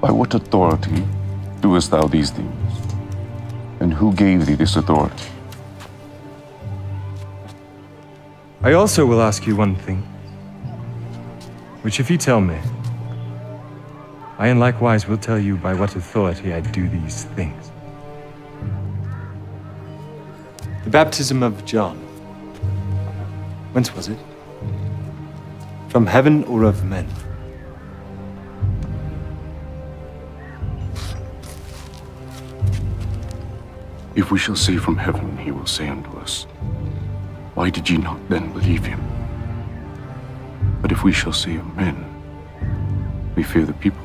By what authority doest thou these things? And who gave thee this authority? I also will ask you one thing, which if you tell me, I in likewise will tell you by what authority I do these things. The baptism of John, whence was it? From heaven or of men? If we shall say from heaven, he will say unto us, why did ye not then believe him? But if we shall say of men, we fear the people,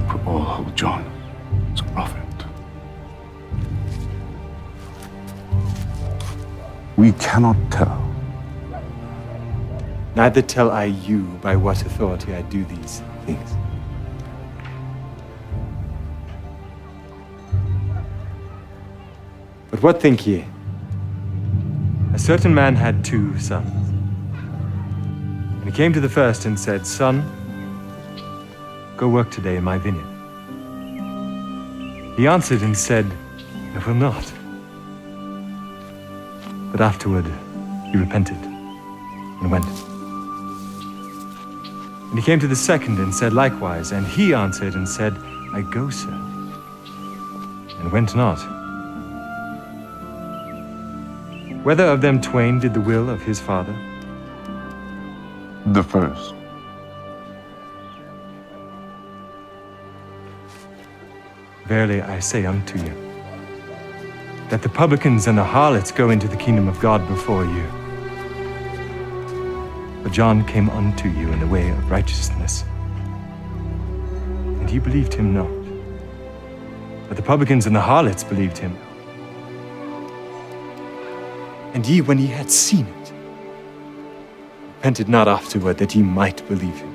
for all hold John as a prophet. We cannot tell. Neither tell I you by what authority I do these things. But what think ye? A certain man had 2 sons. And he came to the first and said, Son, go work today in my vineyard. He answered and said, I will not. But afterward he repented and went. And he came to the second and said likewise, and he answered and said, I go, sir, and went not. Whether of them twain did the will of his father? The first. Verily I say unto you, that the publicans and the harlots go into the kingdom of God before you. But John came unto you in the way of righteousness, and ye believed him not. But the publicans and the harlots believed him. And ye, when ye had seen it, repented not afterward that ye might believe him.